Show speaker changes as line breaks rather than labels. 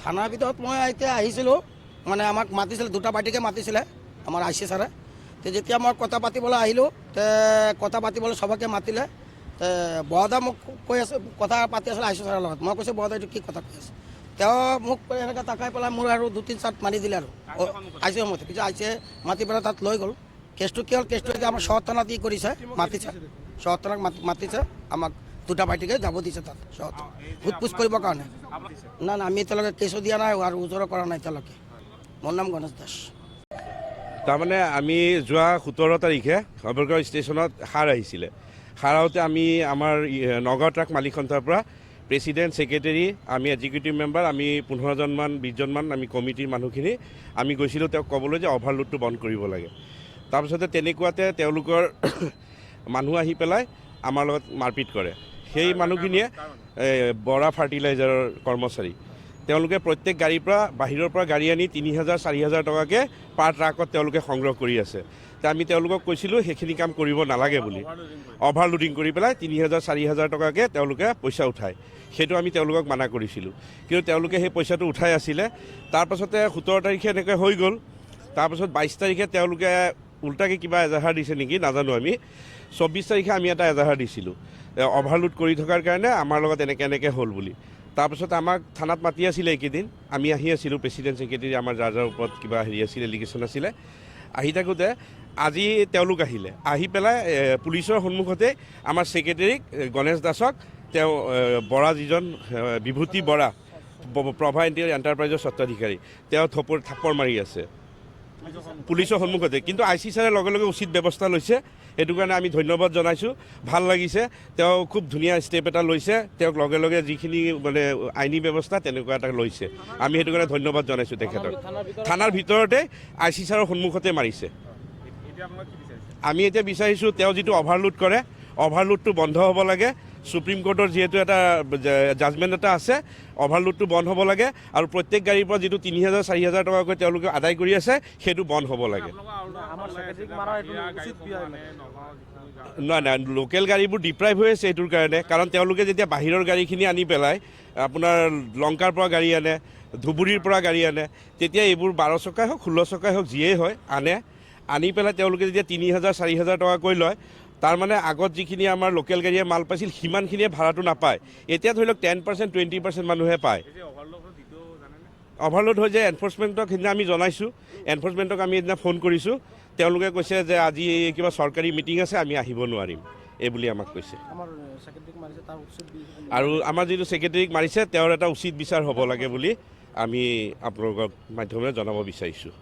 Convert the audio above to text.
থানাৰ ভিতৰত মই এতিয়া আহিছিলোঁ, মানে আমাক মাতিছিলে, দুটা পাৰ্টিকে মাতিছিলে আমাৰ আই চি ছাৰে। যেতিয়া মই কথা পাতিবলৈ আহিলোঁ, কথা পাতিবলৈ চবকে মাতিলে। বৰদা মোক কৈ আছে, কথা পাতি আছিলে আই চি ছাৰৰ লগত। মই কৈছোঁ বৰদা এইটো কি কথা কৈ আছে। তেওঁ মোক এনেকৈ তাকাই পেলাই মোৰ আৰু 2-3 চাট মাৰি দিলে আৰু আই চি সন্মুখতে। পিছত আই চিয়ে মাতি পেলাই তাত লৈ গ'ল। কেছটো কি হ'ল, কেছটো এতিয়া আমাৰ শহৰ থানাত ই কৰিছে, মাতিছে, শহৰ থানাক মাতিছে, আমাক দুটা পাৰ্টিকে যাব দিছে তাত শহৰ সোধ-পোছ কৰিবৰ কাৰণে। না আমি এতিয়ালৈকে কেছো দিয়া নাই আৰু ওজৰো কৰা নাই এতিয়ালৈকে। মোৰ নাম গণেশ দাস।
তাৰমানে আমি যোৱা 17 তাৰিখে খবৰগাঁও ষ্টেচনত সাৰ আহিছিলে। সাৰ আহোঁতে আমি আমাৰ নগাঁও ট্ৰাক মালিক সন্থাৰ পৰা প্ৰেচিডেণ্ট, ছেক্ৰেটেৰী, আমি এক্সিকিউটিভ মেম্বাৰ, আমি 15জনমান 20জনমান আমি কমিটিৰ মানুহখিনি আমি গৈছিলোঁ তেওঁক ক'বলৈ যে অভাৰলোডটো বন্ধ কৰিব লাগে। তাৰপিছতে তেনেকুৱাতে তেওঁলোকৰ মানুহ আহি পেলাই আমাৰ লগত মাৰপিট কৰে। সেই মানুহখিনিয়ে বৰা ফাৰ্টিলাইজাৰৰ কৰ্মচাৰী, তেওঁলোকে প্ৰত্যেক গাড়ীৰ পৰা বাহিৰৰ পৰা গাড়ী আনি 3000-4000 টকাকৈ পাৰ ট্ৰাকত তেওঁলোকে সংগ্ৰহ কৰি আছে। আমি তেওঁলোকক কৈছিলোঁ সেইখিনি কাম কৰিব নালাগে বুলি। অভাৰলোডিং কৰি পেলাই 3000-4000 টকাকৈ তেওঁলোকে পইচা উঠায়, সেইটো আমি তেওঁলোকক মানা কৰিছিলোঁ। কিন্তু তেওঁলোকে সেই পইচাটো উঠাই আছিলে। তাৰপাছতে 17 তাৰিখে এনেকৈ হৈ গ'ল। তাৰপাছত 22 তাৰিখে তেওঁলোকে উল্টাকৈ কিবা এজাহাৰ দিছে নেকি নাজানো আমি। 24 তাৰিখে আমি এটা এজাহাৰ দিছিলোঁ অভাৰলোড কৰি থকাৰ কাৰণে আমাৰ লগত এনেকৈ হ'ল বুলি। তাৰপিছত আমাক থানাত মাতি আছিলে এইকেইদিন, আমি আহি আছিলোঁ, প্ৰেচিডেণ্ট, ছেক্ৰেটেৰী, আমাৰ যাৰ ওপৰত কিবা হেৰি আছিলে, এলিগেশ্যন আছিলে। আহি থাকোঁতে আজি তেওঁলোক আহিলে, আহি পেলাই পুলিচৰ সন্মুখতে আমাৰ ছেক্ৰেটেৰীক গণেশ দাসক, তেওঁ বৰা যিজন বিভূতি বৰা, প্ৰভা এণ্টাৰপ্ৰাইজৰ স্বত্বাধিকাৰী, তেওঁ থাপ্পৰ মাৰি আছে পুলিচৰ সন্মুখতে। কিন্তু আই চি ছাৰে লগে লগে উচিত ব্যৱস্থা লৈছে, সেইটো কাৰণে আমি ধন্যবাদ জনাইছোঁ। ভাল লাগিছে, তেওঁ খুব ধুনীয়া ষ্টেপ এটা লৈছে, তেওঁক লগে লগে যিখিনি মানে আইনী ব্যৱস্থা তেনেকুৱা এটা লৈছে, আমি সেইটো কাৰণে ধন্যবাদ জনাইছোঁ তেখেতক। থানাৰ ভিতৰতে আই চি ছাৰৰ সন্মুখতে মাৰিছে। আমি এতিয়া বিচাৰিছোঁ তেওঁ যিটো অভাৰলোড কৰে, অভাৰলোডটো বন্ধ হ'ব লাগে। সুপ্ৰিম কোৰ্টৰ যিহেতু এটা জাজমেণ্ট এটা আছে, অভাৰলোডটো বন্ধ হ'ব লাগে আৰু প্ৰত্যেক গাড়ীৰ পৰা যিটো 3000-4000 টকাকৈ তেওঁলোকে আদায় কৰি আছে সেইটো বন্ধ হ'ব লাগে। নাই, লোকেল গাড়ীবোৰ ডিপ্ৰাইভ হৈ আছে এইটোৰ কাৰণে, কাৰণ তেওঁলোকে যেতিয়া বাহিৰৰ গাড়ীখিনি আনি পেলাই আপোনাৰ লংকাৰ পৰা গাড়ী আনে, ধুবুৰীৰ পৰা গাড়ী আনে, তেতিয়া এইবোৰ 12 চকাই হওক 16 চকাই হওক যিয়েই হয় আনি পেলাই তেওঁলোকে যেতিয়া 3000-4000 টকাকৈ লয়, তাৰমানে আগত যিখিনি আমাৰ লোকেল গাড়ীয়ে মাল পাইছিল সিমানখিনিয়ে ভাড়াটো নাপায়। এতিয়া ধৰি লওক 10%, 20% মানুহে পায়। অভাৰলোড হৈ যায়। এনফৰ্চমেণ্টক সেইদিনা আমি জনাইছোঁ, এনফৰ্চমেণ্টক আমি সেইদিনা ফোন কৰিছোঁ, তেওঁলোকে কৈছে যে আজি কিবা চৰকাৰী মিটিং আছে, আমি আহিব নোৱাৰিম এই বুলি আমাক কৈছে। আৰু আমাৰ যিটো ছেক্ৰেটেৰীক মাৰিছে তেওঁৰ এটা উচিত বিচাৰ হ'ব লাগে বুলি আমি আপোনালোকক মাধ্যমেৰে জনাব বিচাৰিছোঁ।